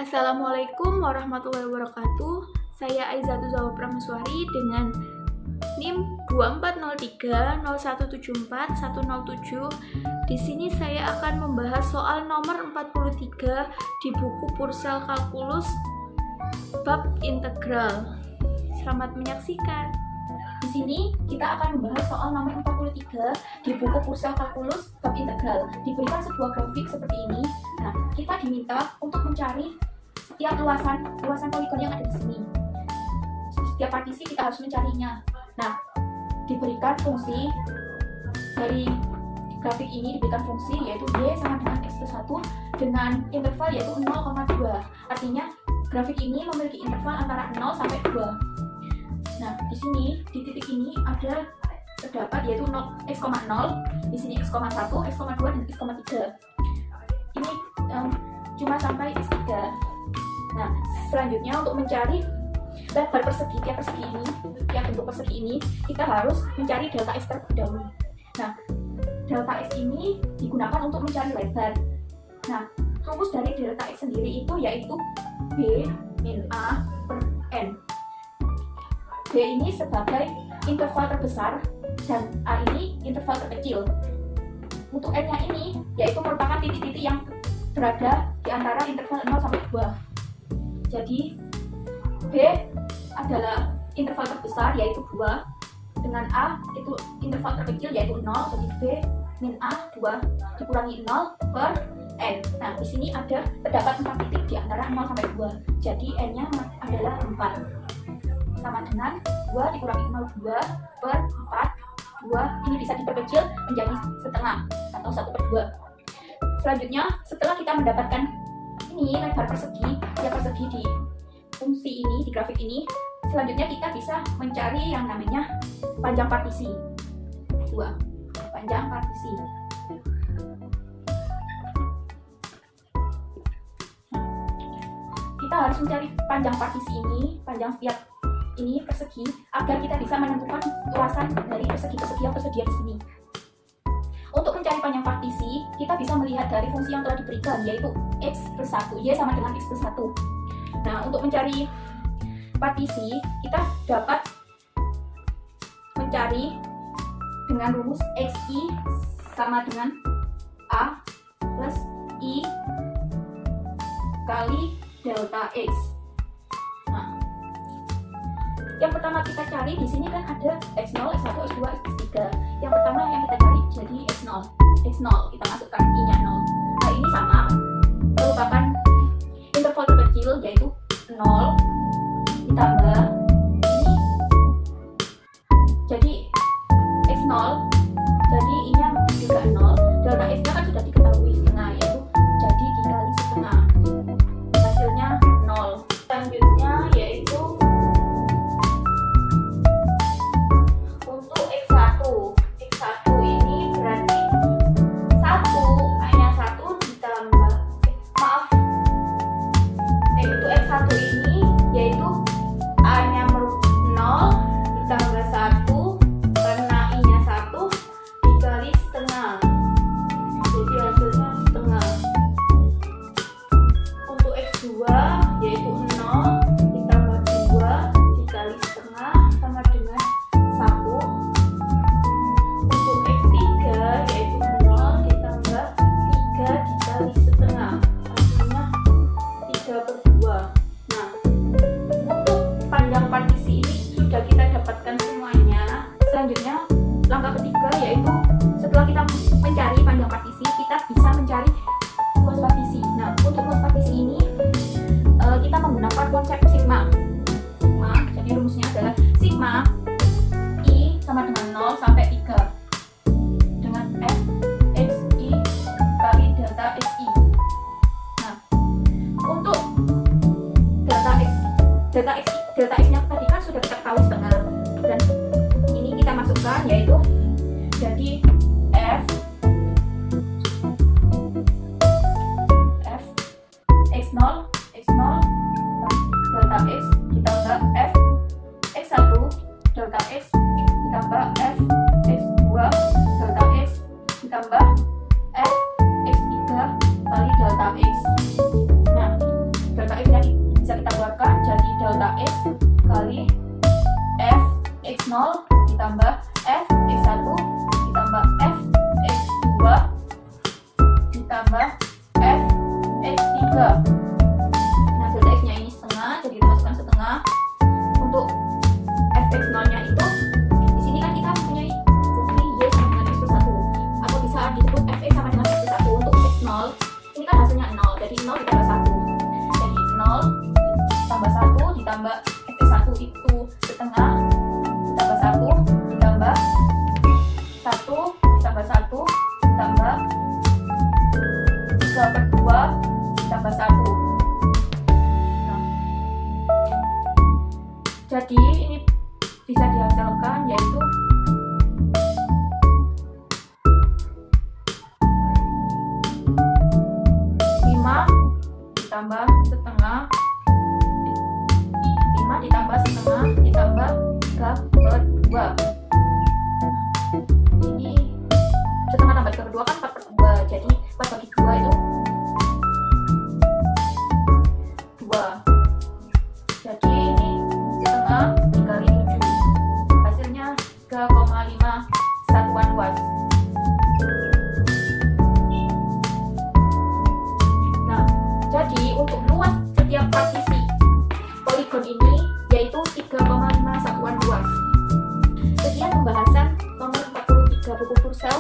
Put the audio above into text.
Assalamualaikum warahmatullahi wabarakatuh. Saya Aizatul Zawah Prameswari dengan NIM 240301741007. Di sini saya akan membahas soal nomor 43 di buku Purcell Kalkulus bab integral. Selamat menyaksikan. Di sini kita akan membahas soal nomor 43 di buku Purcell Kalkulus bab integral. Diberikan sebuah grafik seperti ini. Nah, kita diminta untuk mencari setiap luasan poligon yang ada di sini. Setiap partisi kita harus mencarinya. Nah, diberikan fungsi dari grafik ini, diberikan fungsi yaitu y sama dengan x+1 dengan interval yaitu 0,2. Artinya grafik ini memiliki interval antara 0 sampai 2. Nah, di sini di titik ini ada terdapat yaitu x,0, di sini x,1, x,2 dan x,3. Ini cuma sampai x3. Nah, selanjutnya untuk mencari lebar persegi, tiap bentuk persegi ini, kita harus mencari delta x terlebih dahulu. Nah, delta x ini digunakan untuk mencari lebar. Nah, rumus dari delta x sendiri itu yaitu b min a per n. B ini sebagai interval terbesar dan a ini interval terkecil. Untuk n-nya ini yaitu merupakan titik-titik yang berada di antara interval 0 sampai 2. Jadi B adalah interval terbesar yaitu 2, dengan A itu interval terkecil yaitu 0, jadi B min A 2 dikurangi 0 per N. Nah, di sini terdapat 4 titik di antara 0 sampai 2, jadi N-nya adalah 4, sama dengan 2 dikurangi 0, 2 per 4, 2 ini bisa diperkecil menjadi setengah atau 1/2. Selanjutnya, setelah kita mendapatkan ini lebar persegi, ya persegi di fungsi ini, di grafik ini, selanjutnya kita bisa mencari yang namanya panjang partisi. 2. Panjang partisi. Kita harus mencari panjang partisi ini, panjang setiap ini persegi, agar kita bisa menentukan luasan dari persegi-persegi yang tersedia di sini. Untuk mencari panjang partisi, kita bisa melihat dari fungsi yang telah diberikan, yaitu x+1, y sama dengan x+1. Nah, untuk mencari partisi, kita dapat mencari dengan rumus xi sama dengan a plus i kali delta x. Nah, yang pertama kita cari di sini kan ada x0, x1, x2, x3. Yang pertama yang kita cari jadi x0. Kita masukkan i-nya 0. Nah, ini sama merupakan interval terkecil yaitu 0 ditambah ini jadi x0, jadi i-nya juga 0. Delta x-nya kan sudah diketahui setengah, yaitu jadi dikali setengah, hasilnya 0. Selanjutnya yaitu untuk x1 ini berarti 1 hanya 1 ditambah untuk x1 ini yaitu a-nya 0 ditambah 1 karena i-nya 1 dikali setengah, jadi hasilnya setengah. Untuk x2 yaitu 0 ditambah 2 dikali setengah sama dengan 1. Untuk x3 yaitu 0 ditambah 3 dikali setengah, hasilnya 3/2. Nah, untuk panjang partisi ini sudah kita dapatkan semuanya. Selanjutnya, langkah ketiga yaitu setelah kita mencari panjang partisi, kita bisa mencari luas partisi. Nah, untuk luas partisi ini kita menggunakan konsep sigma. Jadi rumusnya adalah sigma i sama dengan 0 sampai 3 dengan f xi kali delta xi. Nah, untuk delta x-nya tadi kan sudah kita ketahui setengah, dan ini kita masukkan yaitu jadi f x0 delta x ditambah f x1 delta x ditambah f x2 delta x ditambah f x3 kali delta x. Nah, delta fx0 ditambah fx1 ditambah fx2 ditambah fx3. Nah, delta x nya ini setengah, jadi kita masukkan setengah. Untuk fx0 nya itu di sini kan kita mempunyai fungsi y sama dengan x plus 1 atau bisa disebut fx sama dengan x plus 1. Untuk x0 ini kan hasilnya 0, jadi 0 ditambah 1, jadi 0 tambah 1 ditambah fx1 itu setengah ditambah 1 ditambah 1 ditambah 1 ditambah 3/2 ditambah 1. Nah, jadi ini bisa dihasilkan yaitu 5 ditambah setengah 5 ditambah setengah ditambah 3/2. Ini setengah tambah 3/2 kan 4/2, jadi 4 bagi 2 itu 2. Jadi ini setengah dikali 7, hasilnya 3,5 satuan luas. Nah, jadi untuk luas setiap partisi poligon ini yaitu 3,5 satuan luas. Sekian pembahasan nomor 43 buku Purcell.